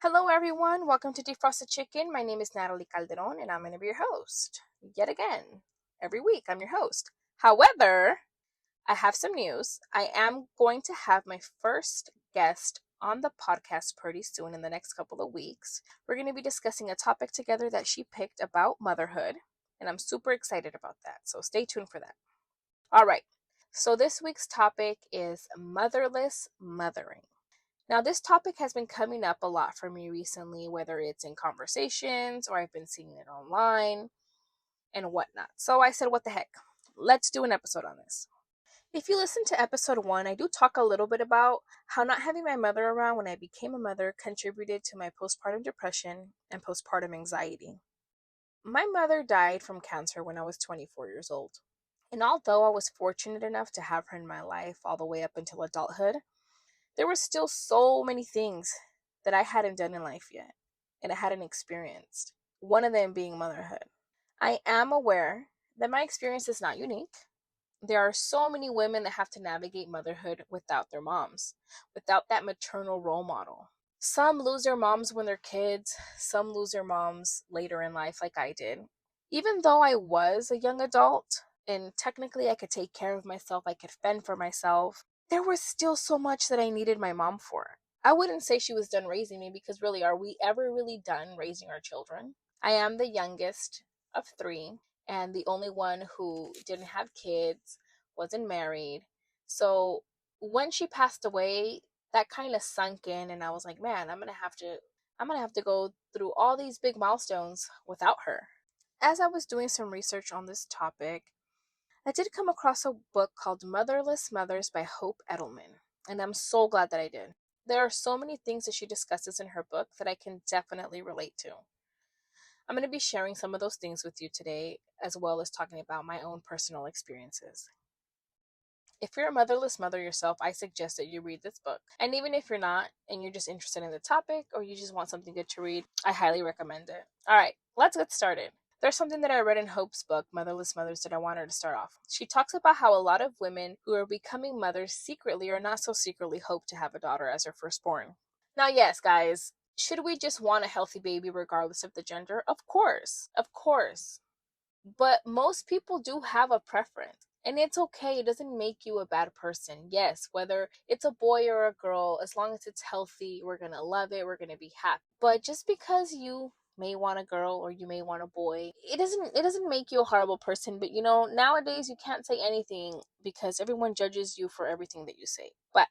Hello, everyone. Welcome to Defrost the Chicken. My name is Natalie Calderon, and I'm going to be your host. Yet again, every week, I'm your host. However, I have some news. I am going to have my first guest on the podcast pretty soon in the next couple of weeks. We're going to be discussing a topic together that she picked about motherhood, and I'm super excited about that. So stay tuned for that. All right. So this week's topic is motherless mothering. Now, this topic has been coming up a lot for me recently, whether it's in conversations or I've been seeing it online and whatnot. So I said, what the heck? Let's do an episode on this. If you listen to episode 1, I do talk a little bit about how not having my mother around when I became a mother contributed to my postpartum depression and postpartum anxiety. My mother died from cancer when I was 24 years old. And although I was fortunate enough to have her in my life all the way up until adulthood, there were still so many things that I hadn't done in life yet and I hadn't experienced. One of them being motherhood. I am aware that my experience is not unique. There are so many women that have to navigate motherhood without their moms, without that maternal role model. Some lose their moms when they're kids, some lose their moms later in life, like I did. Even though I was a young adult and technically I could take care of myself, I could fend for myself, there was still so much that I needed my mom for. I wouldn't say she was done raising me because really, are we ever really done raising our children? I am the youngest of 3 and the only one who didn't have kids, wasn't married. So when she passed away, that kind of sunk in and I was like, man, I'm going to have to go through all these big milestones without her. As I was doing some research on this topic, I did come across a book called Motherless Mothers by Hope Edelman, and I'm so glad that I did. There are so many things that she discusses in her book that I can definitely relate to. I'm going to be sharing some of those things with you today, as well as talking about my own personal experiences. If you're a motherless mother yourself, I suggest that you read this book. And even if you're not, and you're just interested in the topic, or you just want something good to read, I highly recommend it. All right, let's get started. There's something that I read in Hope's book, Motherless Mothers, that I want her to start off. She talks about how a lot of women who are becoming mothers secretly or not so secretly hope to have a daughter as their firstborn. Now, yes, guys, should we just want a healthy baby regardless of the gender? Of course. Of course. But most people do have a preference. And it's okay. It doesn't make you a bad person. Yes, whether it's a boy or a girl, as long as it's healthy, we're going to love it. We're going to be happy. But just because you may want a girl or you may want a boy, it doesn't make you a horrible person. But nowadays you can't say anything because everyone judges you for everything that you say. But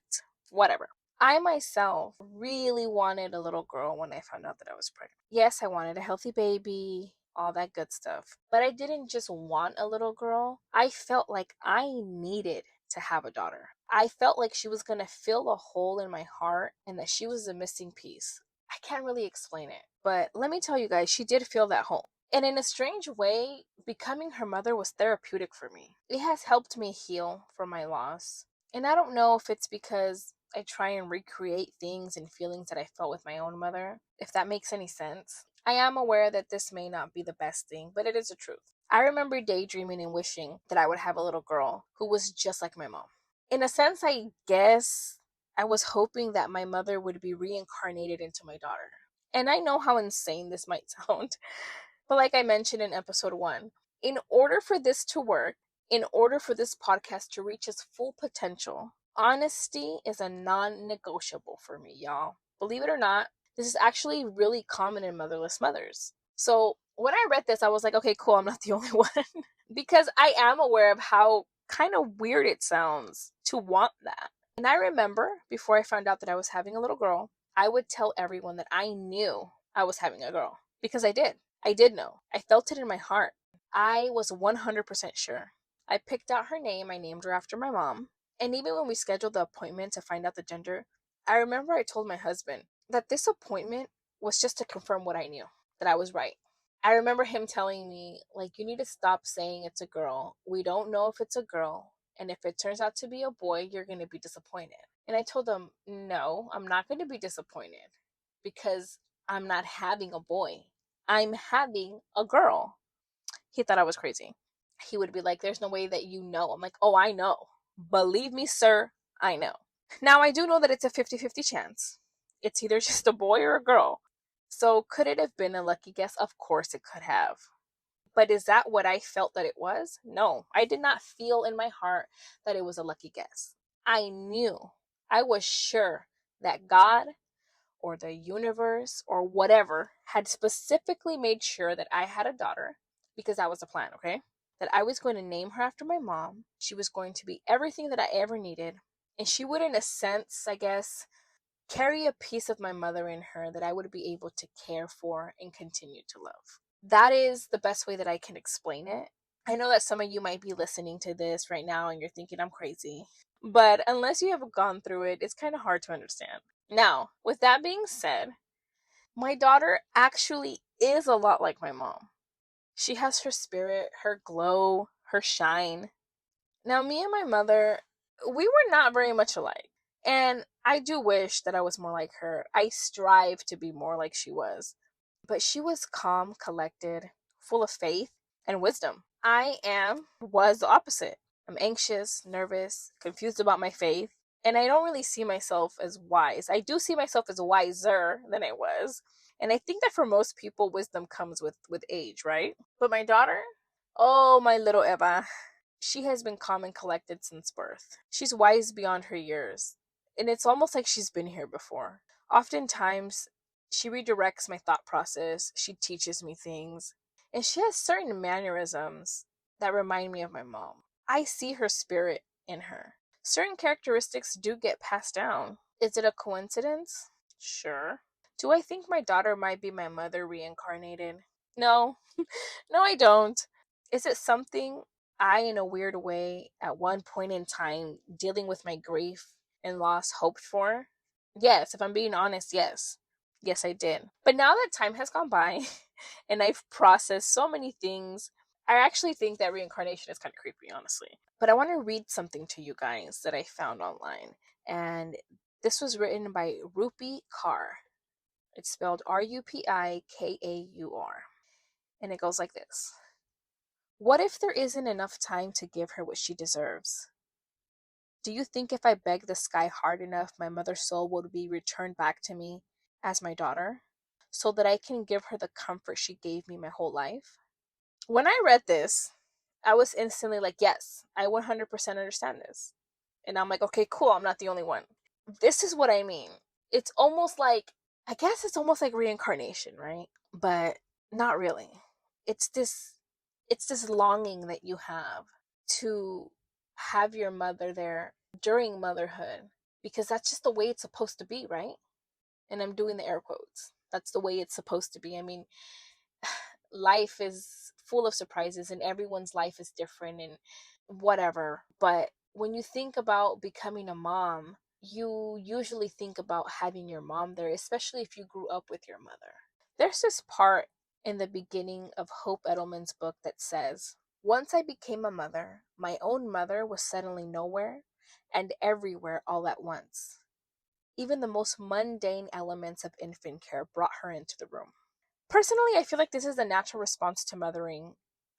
whatever. I myself really wanted a little girl when I found out that I was pregnant. Yes, I wanted a healthy baby, all that good stuff. But I didn't just want a little girl. I felt like I needed to have a daughter. I felt like she was going to fill a hole in my heart and that she was the missing piece. I can't really explain it. But let me tell you guys, she did fill that hole. And in a strange way, becoming her mother was therapeutic for me. It has helped me heal from my loss. And I don't know if it's because I try and recreate things and feelings that I felt with my own mother, if that makes any sense. I am aware that this may not be the best thing, but it is the truth. I remember daydreaming and wishing that I would have a little girl who was just like my mom. In a sense, I guess I was hoping that my mother would be reincarnated into my daughter. And I know how insane this might sound, but like I mentioned in episode 1, in order for this to work, in order for this podcast to reach its full potential, honesty is a non-negotiable for me, y'all. Believe it or not, this is actually really common in motherless mothers. So when I read this, I was like, okay, cool, I'm not the only one. Because I am aware of how kind of weird it sounds to want that. And I remember before I found out that I was having a little girl, I would tell everyone that I knew I was having a girl. Because I did. I did know. I felt it in my heart. I was 100% sure. I picked out her name. I named her after my mom. And even when we scheduled the appointment to find out the gender, I remember I told my husband that this appointment was just to confirm what I knew, that I was right. I remember him telling me, like, you need to stop saying it's a girl. We don't know if it's a girl. And if it turns out to be a boy, you're going to be disappointed. And I told him, no, I'm not going to be disappointed because I'm not having a boy. I'm having a girl. He thought I was crazy. He would be like, there's no way that you know. I'm like, oh, I know. Believe me, sir, I know. Now, I do know that it's a 50-50 chance. It's either just a boy or a girl. So could it have been a lucky guess? Of course it could have. But is that what I felt that it was? No, I did not feel in my heart that it was a lucky guess. I knew, I was sure that God or the universe or whatever had specifically made sure that I had a daughter, because that was the plan, okay? That I was going to name her after my mom. She was going to be everything that I ever needed. And she would, in a sense, I guess, carry a piece of my mother in her that I would be able to care for and continue to love. That is the best way that I can explain it. I know that some of you might be listening to this right now and you're thinking I'm crazy, but unless you have gone through it, it's kind of hard to understand. Now, with that being said, my daughter actually is a lot like my mom. She has her spirit, her glow, her shine. Now, me and my mother, we were not very much alike. And I do wish that I was more like her. I strive to be more like she was. But she was calm, collected, full of faith and wisdom. Was the opposite. I'm anxious, nervous, confused about my faith, and I don't really see myself as wise. I do see myself as wiser than I was. And I think that for most people, wisdom comes with age, right? But my daughter, oh, my little Eva, she has been calm and collected since birth. She's wise beyond her years, and it's almost like she's been here before. Oftentimes, she redirects my thought process, she teaches me things, and she has certain mannerisms that remind me of my mom. I see her spirit in her. Certain characteristics do get passed down. Is it a coincidence? Sure. Do I think my daughter might be my mother reincarnated? No. No, I don't. Is it something I, in a weird way, at one point in time, dealing with my grief and loss, hoped for? Yes, if I'm being honest, yes. Yes, I did. But now that time has gone by and I've processed so many things, I actually think that reincarnation is kind of creepy, honestly. But I want to read something to you guys that I found online. And this was written by Rupi Kaur. It's spelled Rupikaur. And it goes like this. What if there isn't enough time to give her what she deserves? Do you think if I begged the sky hard enough, my mother's soul would be returned back to me as my daughter, so that I can give her the comfort she gave me my whole life? When I read this, I was instantly like, yes, I 100% understand this. And I'm like, okay, cool, I'm not the only one. This is what I mean. It's almost like, I guess it's almost like reincarnation, right? But not really. It's this it's this longing that you to have your mother there during motherhood, because that's just the way it's supposed to be, right? And I'm doing the air quotes. That's the way it's supposed to be. I mean, life is full of surprises and everyone's life is different and whatever. But when you think about becoming a mom, you usually think about having your mom there, especially if you grew up with your mother. There's this part in the beginning of Hope Edelman's book that says, once I became a mother, my own mother was suddenly nowhere and everywhere all at once. Even the most mundane elements of infant care brought her into the room. Personally, I feel like this is a natural response to mothering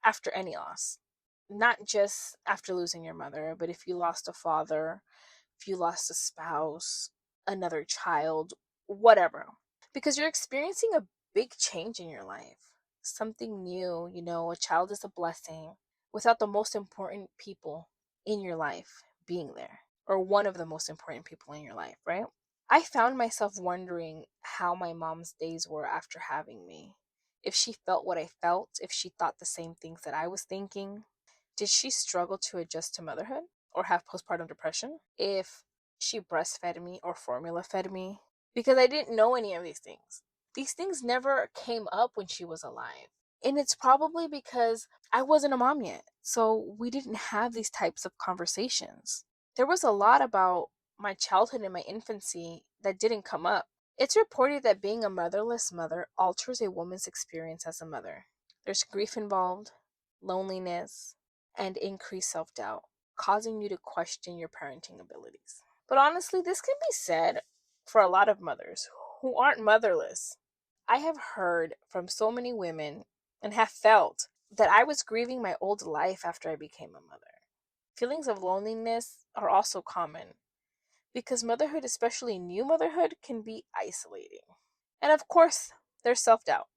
after any loss. Not just after losing your mother, but if you lost a father, if you lost a spouse, another child, whatever. Because you're experiencing a big change in your life. Something new, a child is a blessing without the most important people in your life being there, or one of the most important people in your life, right? I found myself wondering how my mom's days were after having me. If she felt what I felt, if she thought the same things that I was thinking. Did she struggle to adjust to motherhood or have postpartum depression? If she breastfed me or formula fed me? Because I didn't know any of these things. These things never came up when she was alive. And it's probably because I wasn't a mom yet. So we didn't have these types of conversations. There was a lot about my childhood and my infancy that didn't come up. It's reported that being a motherless mother alters a woman's experience as a mother. There's grief involved, loneliness, and increased self-doubt, causing you to question your parenting abilities. But honestly, this can be said for a lot of mothers who aren't motherless. I have heard from so many women and have felt that I was grieving my old life after I became a mother. Feelings of loneliness are also common, because motherhood, especially new motherhood, can be isolating. And of course, there's self doubt.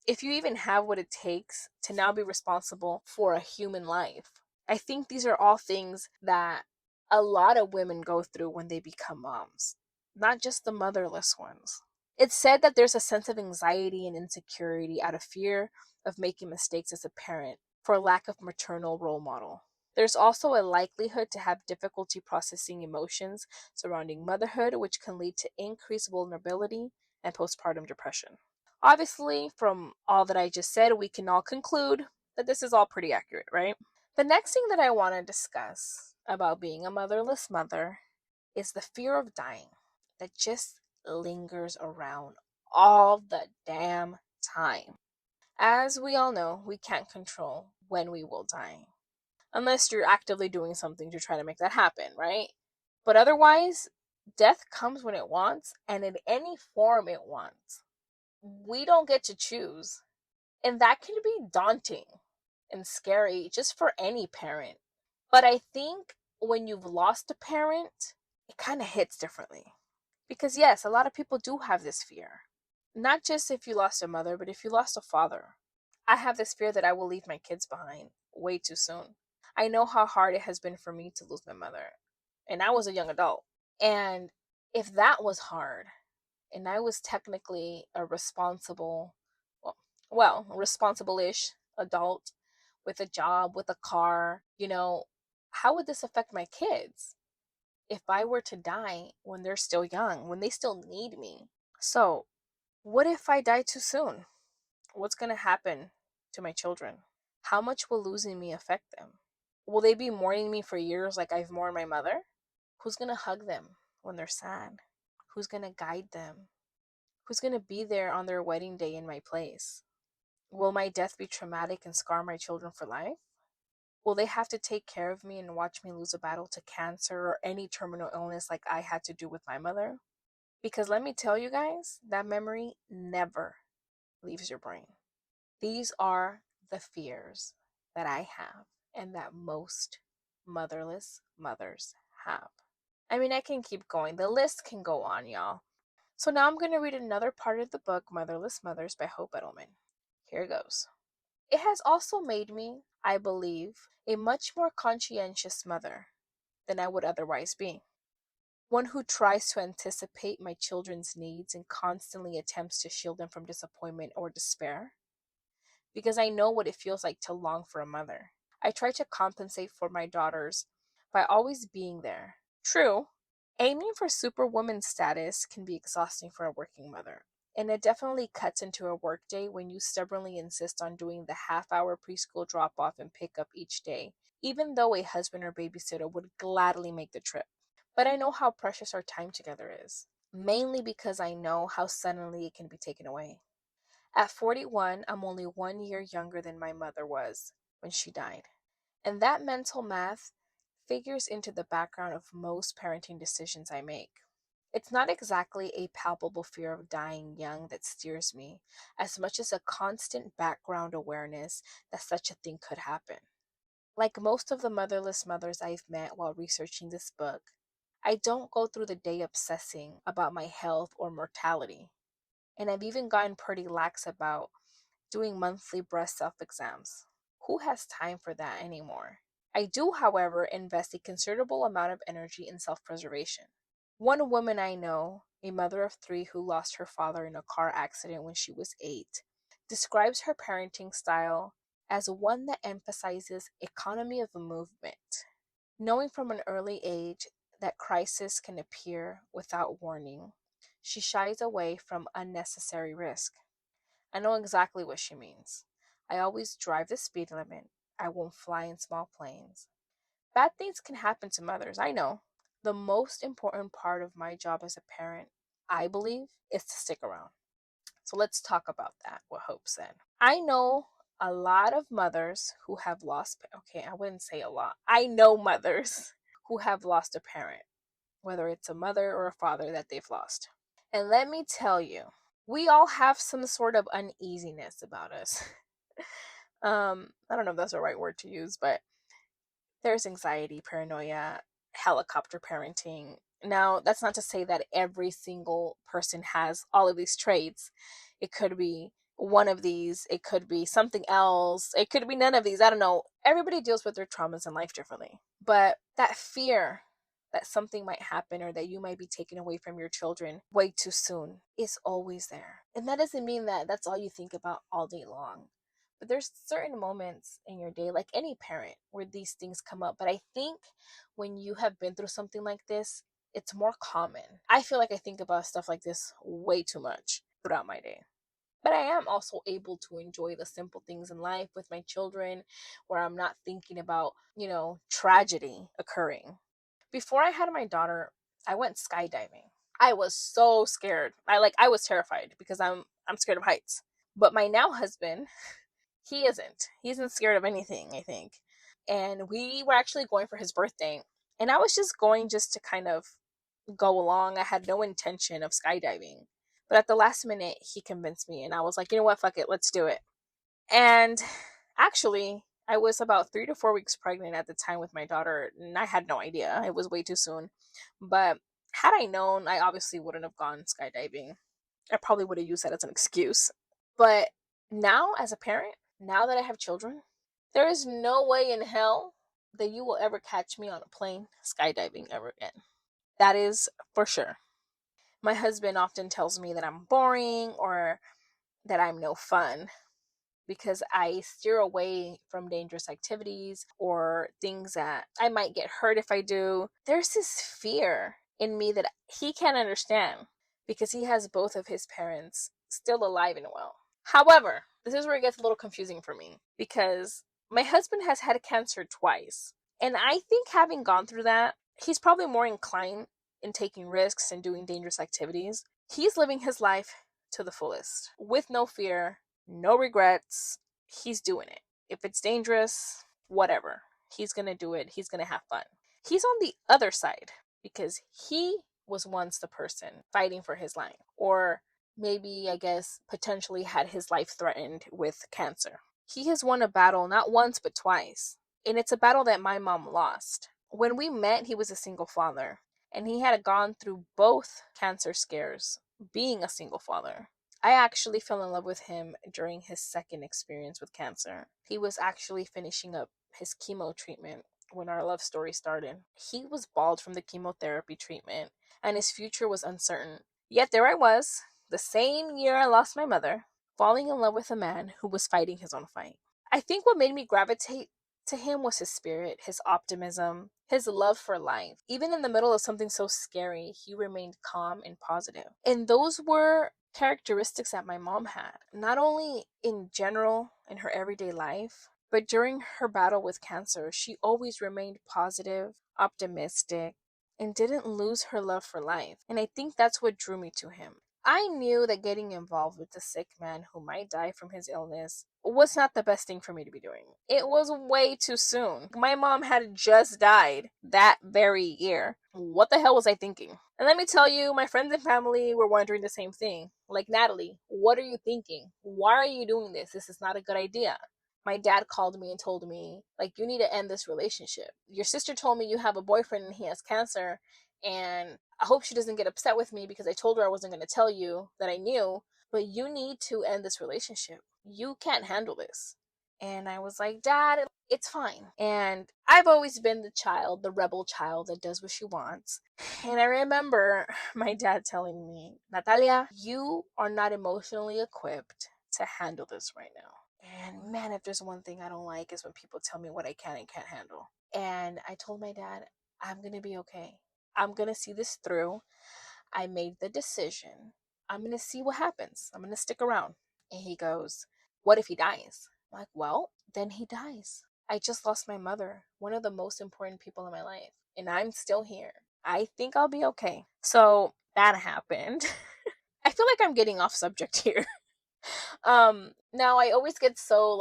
If you even have what it takes to now be responsible for a human life. I think these are all things that a lot of women go through when they become moms, not just the motherless ones. It's said that there's a sense of anxiety and insecurity out of fear of making mistakes as a parent for lack of maternal role model. There's also a likelihood to have difficulty processing emotions surrounding motherhood, which can lead to increased vulnerability and postpartum depression. Obviously, from all that I just said, we can all conclude that this is all pretty accurate, right? The next thing that I want to discuss about being a motherless mother is the fear of dying that just lingers around all the damn time. As we all know, we can't control when we will die, unless you're actively doing something to try to make that happen, right? But otherwise, death comes when it wants and in any form it wants. We don't get to choose. And that can be daunting and scary just for any parent. But I think when you've lost a parent, it kind of hits differently. Because, yes, a lot of people do have this fear. Not just if you lost a mother, but if you lost a father. I have this fear that I will leave my kids behind way too soon. I know how hard it has been for me to lose my mother. And I was a young adult. And if that was hard, and I was technically a responsible, responsible-ish adult with a job, with a car, how would this affect my kids if I were to die when they're still young, when they still need me? So, what if I die too soon? What's going to happen to my children? How much will losing me affect them? Will they be mourning me for years like I've mourned my mother? Who's going to hug them when they're sad? Who's going to guide them? Who's going to be there on their wedding day in my place? Will my death be traumatic and scar my children for life? Will they have to take care of me and watch me lose a battle to cancer or any terminal illness like I had to do with my mother? Because let me tell you guys, that memory never leaves your brain. These are the fears that I have and that most motherless mothers have. I mean, I can keep going. The list can go on, y'all. So now I'm going to read another part of the book, Motherless Mothers by Hope Edelman. Here goes. It has also made me, I believe, a much more conscientious mother than I would otherwise be. One who tries to anticipate my children's needs and constantly attempts to shield them from disappointment or despair. Because I know what it feels like to long for a mother. I try to compensate for my daughters by always being there. True, aiming for superwoman status can be exhausting for a working mother. And it definitely cuts into a workday when you stubbornly insist on doing the half-hour preschool drop-off and pick-up each day, even though a husband or babysitter would gladly make the trip. But I know how precious our time together is, mainly because I know how suddenly it can be taken away. At 41, I'm only 1 year younger than my mother was when she died. And that mental math figures into the background of most parenting decisions I make. It's not exactly a palpable fear of dying young that steers me, as much as a constant background awareness that such a thing could happen. Like most of the motherless mothers I've met while researching this book, I don't go through the day obsessing about my health or mortality. And I've even gotten pretty lax about doing monthly breast self-exams. Who has time for that anymore? I do, however, invest a considerable amount of energy in self-preservation. One woman I know, a mother of 3 who lost her father in a car accident when she was 8, describes her parenting style as one that emphasizes economy of movement. Knowing from an early age that crisis can appear without warning, she shies away from unnecessary risk. I know exactly what she means. I always drive the speed limit. I won't fly in small planes. Bad things can happen to mothers, I know. The most important part of my job as a parent, I believe, is to stick around. So let's talk about that, what Hope said. I know a lot of mothers who have lost, okay, I wouldn't say a lot. I know mothers who have lost a parent, whether it's a mother or a father that they've lost. And let me tell you, we all have some sort of uneasiness about us. I don't know if that's the right word to use, but there's anxiety, paranoia, helicopter parenting, Now, that's not to say that every single person has all of these traits. It could be one of these, it could be something else, it could be none of these. I don't know. Everybody deals with their traumas in life differently. But that fear that something might happen or that you might be taken away from your children way too soon is always there. And that doesn't mean that that's all you think about all day long. But there's certain moments in your day, like any parent, where these things come up. But I think when you have been through something like this, it's more common. I feel like I think about stuff like this way too much throughout my day. But I am also able to enjoy the simple things in life with my children where I'm not thinking about, tragedy occurring. Before I had my daughter, I went skydiving. I was so scared. I was terrified because I'm scared of heights. But my now husband, he isn't. He isn't scared of anything, I think. And we were actually going for his birthday. And I was just going just to kind of go along. I had no intention of skydiving. But at the last minute, he convinced me. And I was like, you know what? Fuck it. Let's do it. And actually, I was about 3 to 4 weeks pregnant at the time with my daughter. And I had no idea. It was way too soon. But had I known, I obviously wouldn't have gone skydiving. I probably would have used that as an excuse. But now, as a parent, now that I have children, there is no way in hell that you will ever catch me on a plane skydiving ever again. That is for sure. My husband often tells me that I'm boring or that I'm no fun because I steer away from dangerous activities or things that I might get hurt if I do. There's this fear in me that he can't understand because he has both of his parents still alive and well. However, this is where it gets a little confusing for me because my husband has had cancer twice. And I think having gone through that, he's probably more inclined in taking risks and doing dangerous activities. He's living his life to the fullest with no fear, no regrets. He's doing it. If it's dangerous, whatever. He's going to do it. He's going to have fun. He's on the other side because he was once the person fighting for his life, or maybe, I guess, potentially had his life threatened with cancer. He has won a battle not once but twice, and it's a battle that my mom lost. When we met, he was a single father, and he had gone through both cancer scares being a single father. I actually fell in love with him during his second experience with cancer. He was actually finishing up his chemo treatment when our love story started. He was bald from the chemotherapy treatment, and his future was uncertain. Yet there I was, the same year I lost my mother, falling in love with a man who was fighting his own fight. I think what made me gravitate to him was his spirit, his optimism, his love for life. Even in the middle of something so scary, he remained calm and positive. And those were characteristics that my mom had, not only in general in her everyday life, but during her battle with cancer. She always remained positive, optimistic, and didn't lose her love for life. And I think that's what drew me to him. I knew that getting involved with a sick man who might die from his illness was not the best thing for me to be doing. It was way too soon. My mom had just died that very year. What the hell was I thinking? And let me tell you, my friends and family were wondering the same thing. Like, Natalie, what are you thinking? Why are you doing this? This is not a good idea. My dad called me and told me, like, you need to end this relationship. Your sister told me you have a boyfriend and he has cancer, and I hope she doesn't get upset with me because I told her I wasn't going to tell you that I knew, but you need to end this relationship. You can't handle this. And I was like, Dad, it's fine. And I've always been the child, the rebel child that does what she wants. And I remember my dad telling me, Natalia, you are not emotionally equipped to handle this right now. And man, if there's one thing I don't like is when people tell me what I can and can't handle. And I told my dad, I'm going to be okay. I'm going to see this through. I made the decision. I'm going to see what happens. I'm going to stick around. And he goes, what if he dies? I'm like, well, then he dies. I just lost my mother, one of the most important people in my life, and I'm still here. I think I'll be okay. So that happened. I feel like I'm getting off subject here. Now I always get so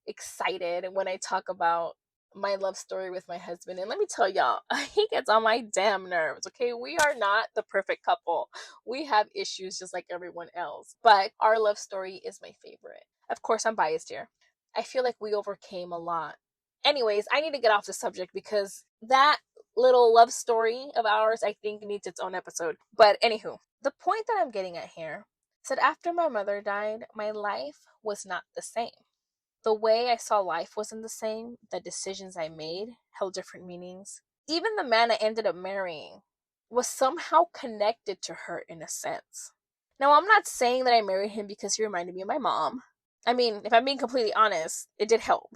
excited when I talk about my love story with my husband, and let me tell y'all, he gets on my damn nerves. Okay, we are not the perfect couple. We have issues just like everyone else, but our love story is my favorite. Of course, I'm biased here. I feel like we overcame a lot. Anyways, I need to get off the subject because that little love story of ours, I think, needs its own episode. But anywho, the point that I'm getting at here is that after my mother died, my life was not the same. The way I saw life wasn't the same. The decisions I made held different meanings. Even the man I ended up marrying was somehow connected to her in a sense. Now, I'm not saying that I married him because he reminded me of my mom. I mean, if I'm being completely honest, it did help.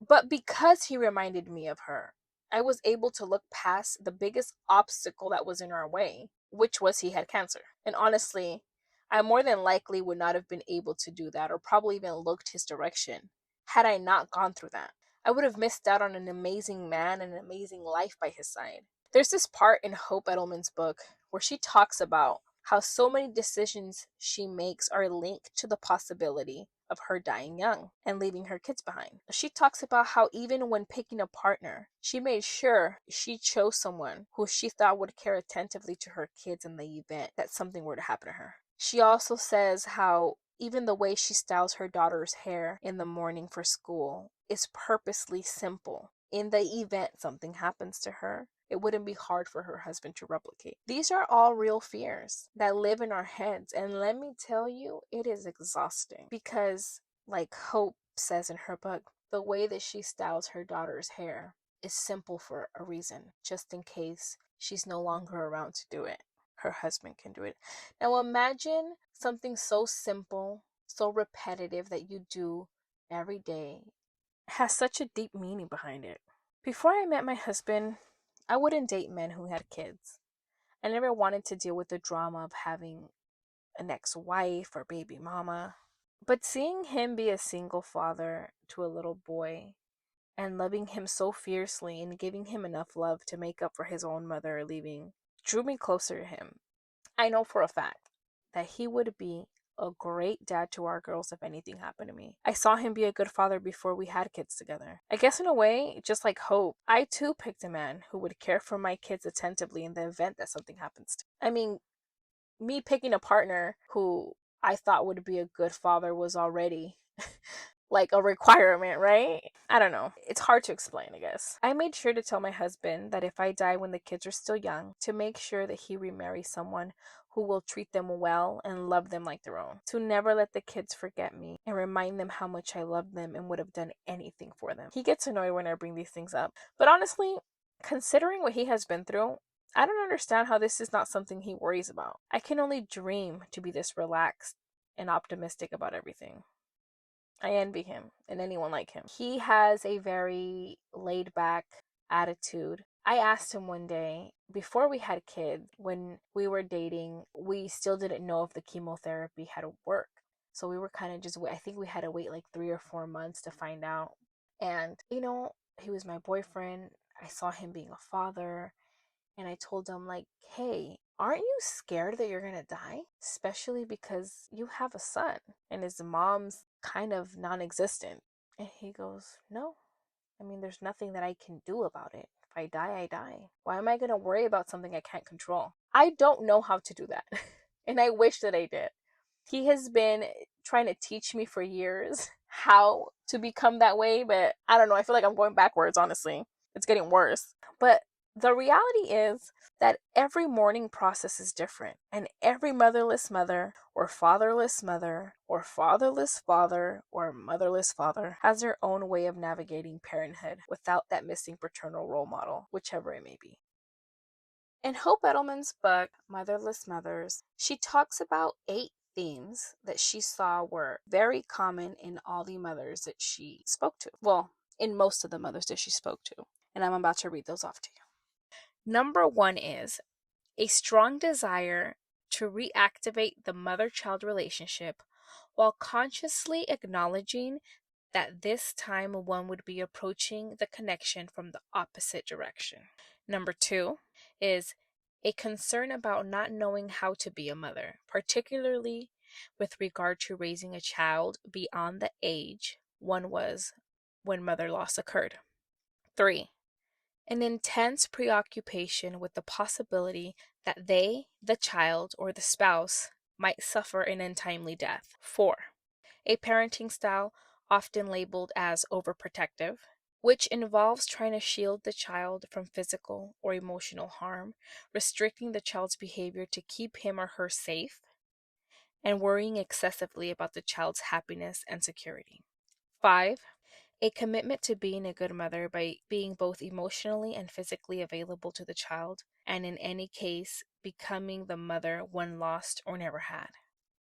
But because he reminded me of her, I was able to look past the biggest obstacle that was in our way, which was he had cancer. And honestly, I more than likely would not have been able to do that or probably even looked his direction had I not gone through that. I would have missed out on an amazing man and an amazing life by his side. There's this part in Hope Edelman's book where she talks about how so many decisions she makes are linked to the possibility of her dying young and leaving her kids behind. She talks about how even when picking a partner, she made sure she chose someone who she thought would care attentively to her kids in the event that something were to happen to her. She also says how even the way she styles her daughter's hair in the morning for school is purposely simple. In the event something happens to her, it wouldn't be hard for her husband to replicate. These are all real fears that live in our heads. And let me tell you, it is exhausting because, like Hope says in her book, the way that she styles her daughter's hair is simple for a reason, just in case she's no longer around to do it. Her husband can do it. Now imagine something so simple, so repetitive that you do every day has such a deep meaning behind it. Before I met my husband, I wouldn't date men who had kids. I never wanted to deal with the drama of having an ex-wife or baby mama. But seeing him be a single father to a little boy and loving him so fiercely and giving him enough love to make up for his own mother leaving drew me closer to him. I know for a fact that he would be a great dad to our girls if anything happened to me. I saw him be a good father before we had kids together. I guess in a way, just like Hope, I too picked a man who would care for my kids attentively in the event that something happens to me. I mean, me picking a partner who I thought would be a good father was already like a requirement, right? I don't know. It's hard to explain, I guess. I made sure to tell my husband that if I die when the kids are still young, to make sure that he remarries someone who will treat them well and love them like their own. To never let the kids forget me and remind them how much I loved them and would have done anything for them. He gets annoyed when I bring these things up. But honestly, considering what he has been through, I don't understand how this is not something he worries about. I can only dream to be this relaxed and optimistic about everything. I envy him and anyone like him. He has a very laid back attitude. I asked him one day, before we had kids, when we were dating, we still didn't know if the chemotherapy had worked. So we were kind of just, I think we had to wait like 3 or 4 months to find out. And, he was my boyfriend. I saw him being a father. And I told him, like, hey, aren't you scared that you're going to die? Especially because you have a son and his mom's kind of non existent. And he goes, no. I mean, there's nothing that I can do about it. If I die, I die. Why am I going to worry about something I can't control? I don't know how to do that. And I wish that I did. He has been trying to teach me for years how to become that way, but I don't know. I feel like I'm going backwards, honestly. It's getting worse. But the reality is that every mourning process is different, and every motherless mother or fatherless mother or fatherless father or motherless father has their own way of navigating parenthood without that missing paternal role model, whichever it may be. In Hope Edelman's book, Motherless Mothers, she talks about 8 themes that she saw were very common in all the mothers that she spoke to. Well, in most of the mothers that she spoke to. And I'm about to read those off to you. Number 1 is a strong desire to reactivate the mother-child relationship while consciously acknowledging that this time one would be approaching the connection from the opposite direction. Number 2 is a concern about not knowing how to be a mother, particularly with regard to raising a child beyond the age one was when mother loss occurred. 3. An intense preoccupation with the possibility that they, the child, or the spouse might suffer an untimely death. 4. A parenting style often labeled as overprotective, which involves trying to shield the child from physical or emotional harm, restricting the child's behavior to keep him or her safe, and worrying excessively about the child's happiness and security. 5. A commitment to being a good mother by being both emotionally and physically available to the child, and in any case, becoming the mother one lost or never had.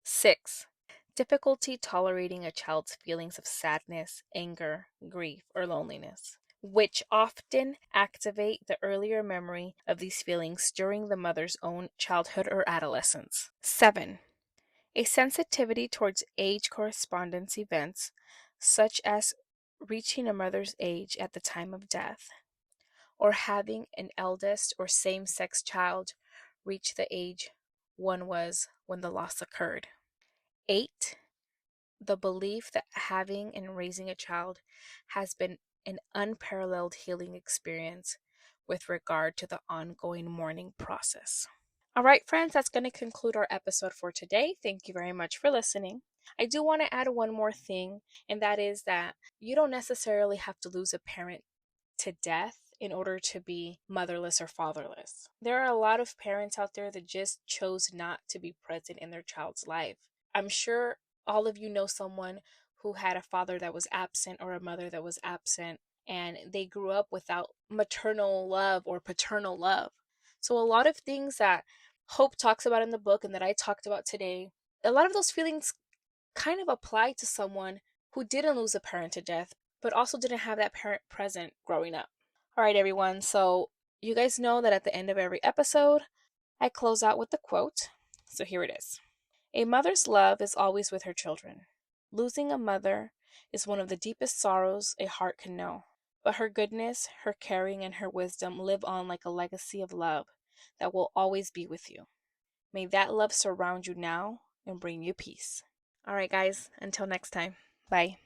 6. Difficulty tolerating a child's feelings of sadness, anger, grief, or loneliness, which often activate the earlier memory of these feelings during the mother's own childhood or adolescence. 7. A sensitivity towards age correspondence events, such as reaching a mother's age at the time of death, or having an eldest or same sex child reach the age one was when the loss occurred. 8. The belief that having and raising a child has been an unparalleled healing experience with regard to the ongoing mourning process. All right, friends, that's going to conclude our episode for today. Thank you very much for listening. I do want to add one more thing, and that is that you don't necessarily have to lose a parent to death in order to be motherless or fatherless. There are a lot of parents out there that just chose not to be present in their child's life. I'm sure all of you know someone who had a father that was absent or a mother that was absent, and they grew up without maternal love or paternal love. So a lot of things that Hope talks about in the book and that I talked about today, a lot of those feelings kind of apply to someone who didn't lose a parent to death, but also didn't have that parent present growing up. All right, everyone. So you guys know that at the end of every episode, I close out with the quote. So here it is. A mother's love is always with her children. Losing a mother is one of the deepest sorrows a heart can know. But her goodness, her caring, and her wisdom live on like a legacy of love that will always be with you. May that love surround you now and bring you peace. All right, guys, until next time. Bye.